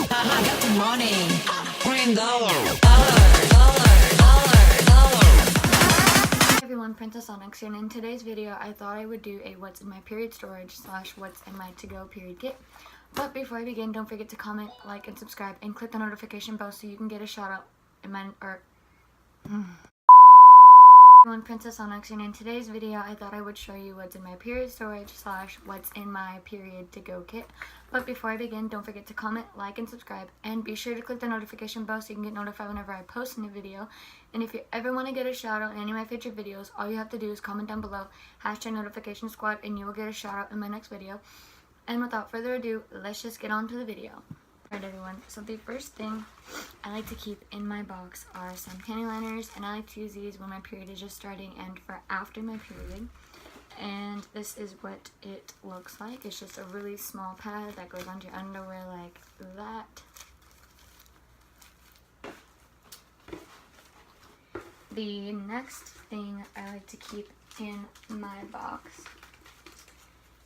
Money, green dollar. Hey everyone, Princess Onyx here, and in today's video I thought I would do a what's in my period storage / what's in my to-go period kit. But before I begin, don't forget to comment, like, and subscribe, and click the notification bell so you can get a shout out in my everyone, Princess Onyx, and in today's video I thought I would show you what's in my period storage / what's in my period to-go kit. But before I begin, don't forget to comment, like, and subscribe, and be sure to click the notification bell so you can get notified whenever I post a new video. And if you ever want to get a shout out in any of my future videos, all you have to do is comment down below #notification squad and you will get a shout out in my next video. And without further ado, let's just get on to the video. Alright everyone, so the first thing I like to keep in my box are some panty liners, and I like to use these when my period is just starting and for after my period. And this is what it looks like. It's just a really small pad that goes onto your underwear like that. The next thing I like to keep in my box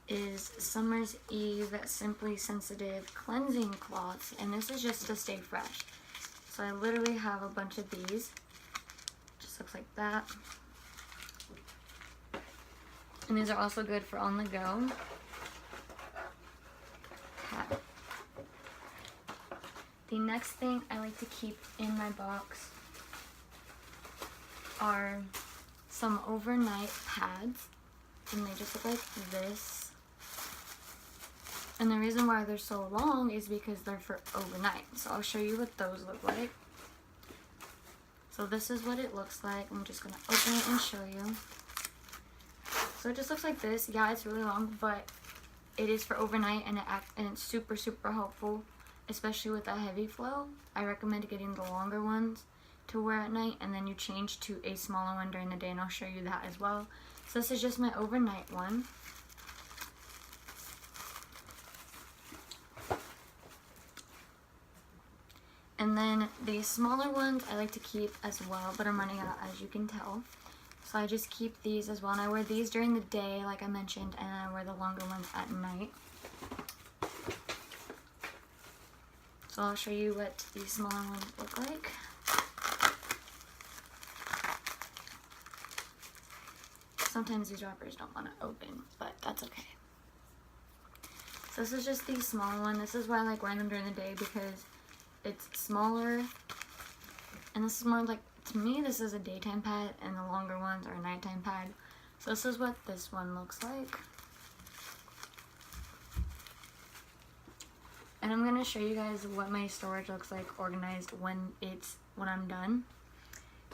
is Summer's Eve Simply Sensitive Cleansing Cloths, and this is just to stay fresh. So I literally have a bunch of these. Just looks like that. And these are also good for on the go. Okay. The next thing I like to keep in my box are some overnight pads, and they just look like this. And the reason why they're so long is because they're for overnight. So I'll show you what those look like. So this is what it looks like. I'm just going to open it and show you. So it just looks like this. Yeah, it's really long, but it is for overnight, and it's super, super helpful, especially with a heavy flow. I recommend getting the longer ones to wear at night, and then you change to a smaller one during the day, and I'll show you that as well. So this is just my overnight one. And then the smaller ones I like to keep as well, but I'm running out, as you can tell. So I just keep these as well, and I wear these during the day like I mentioned, and I wear the longer ones at night. So I'll show you what these smaller ones look like. Sometimes these wrappers don't want to open, but that's okay. So this is just the smaller one. This is why I like wearing them during the day, because it's smaller, and this is more like, to me this is a daytime pad, and the longer ones are a nighttime pad. So this is what this one looks like. And I'm going to show you guys what my storage looks like organized when I'm done.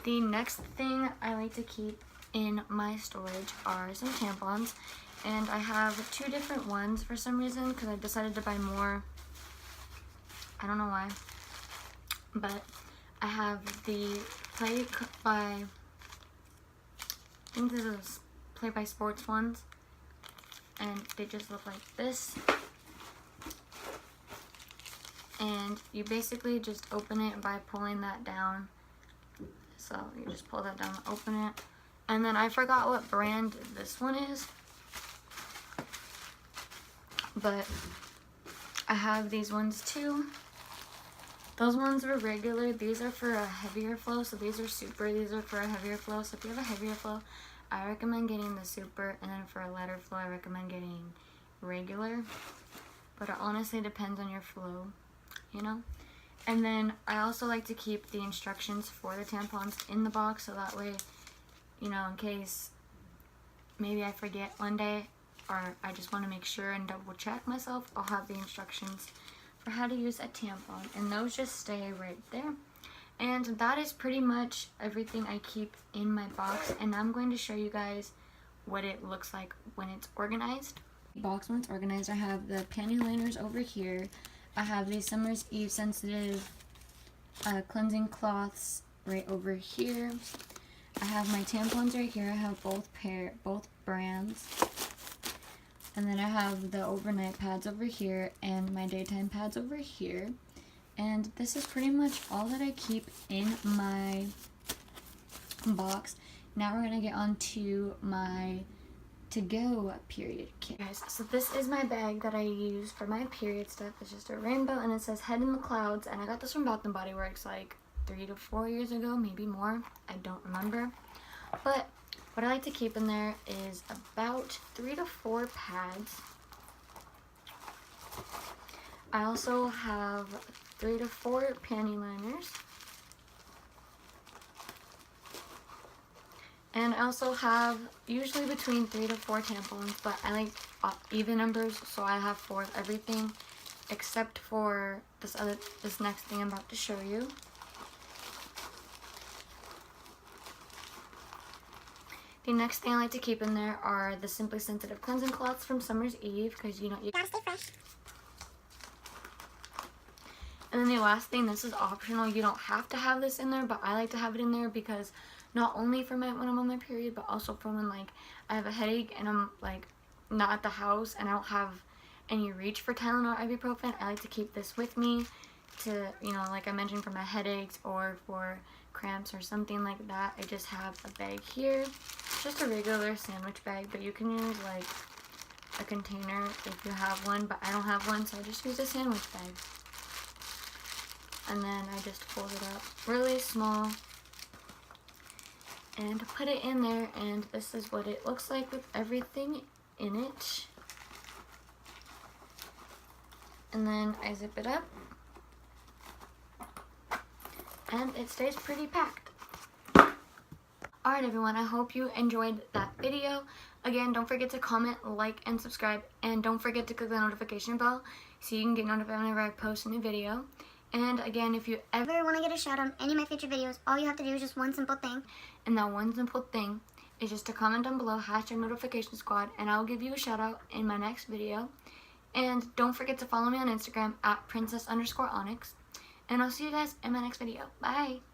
The next thing I like to keep in my storage are some tampons, and I have two different ones for some reason, because I decided to buy more. I don't know why, but I have the Play by, I think this is Play by Sports ones, and they just look like this. And you basically just open it by pulling that down. So you just pull that down, open it. And then I forgot what brand this one is, but I have these ones too. Those ones were regular. These are for a heavier flow, so these are super. These are for a heavier flow. So if you have a heavier flow, I recommend getting the super, and then for a lighter flow, I recommend getting regular. But it honestly depends on your flow, you know? And then I also like to keep the instructions for the tampons in the box, so that way, you know, in case maybe I forget one day, or I just want to make sure and double check myself, I'll have the instructions for how to use a tampon, and those just stay right there. And that is pretty much everything I keep in my box, and I'm going to show you guys what it looks like when it's organized. Box when it's organized, I have the panty liners over here. I have the Summer's Eve Sensitive Cleansing Cloths right over here. I have my tampons right here. I have both brands. And then I have the overnight pads over here and my daytime pads over here. And this is pretty much all that I keep in my box. Now we're going to get on to my to-go period kit. Guys, so this is my bag that I use for my period stuff. It's just a rainbow and it says Head in the Clouds, and I got this from Bath & Body Works like 3 to 4 years ago, maybe more. I don't remember. But what I like to keep in there is about 3 to 4 pads. I also have 3 to 4 panty liners. And I also have usually between 3 to 4 tampons, but I like even numbers, so I have 4 of everything except for this next thing I'm about to show you. The next thing I like to keep in there are the Simply Sensitive cleansing cloths from Summer's Eve, because you know you gotta stay fresh. And then the last thing, this is optional. You don't have to have this in there, but I like to have it in there because not only for when I'm on my period, but also for when like I have a headache and I'm like not at the house and I don't have any reach for Tylenol or ibuprofen. I like to keep this with me to, you know, like I mentioned, for my headaches or for cramps or something like that. I just have a bag here, just a regular sandwich bag, but you can use like a container if you have one, but I don't have one, so I just use a sandwich bag. And then I just fold it up really small and put it in there, and this is what it looks like with everything in it. And then I zip it up and it stays pretty packed. Alright everyone, I hope you enjoyed that video. Again, don't forget to comment, like, and subscribe, and don't forget to click the notification bell so you can get notified whenever I post a new video. And again, if you ever want to get a shout out on any of my future videos, all you have to do is just one simple thing. And that one simple thing is just to comment down below, #notification squad, and I'll give you a shout out in my next video. And don't forget to follow me on Instagram @princess_onyx. And I'll see you guys in my next video. Bye!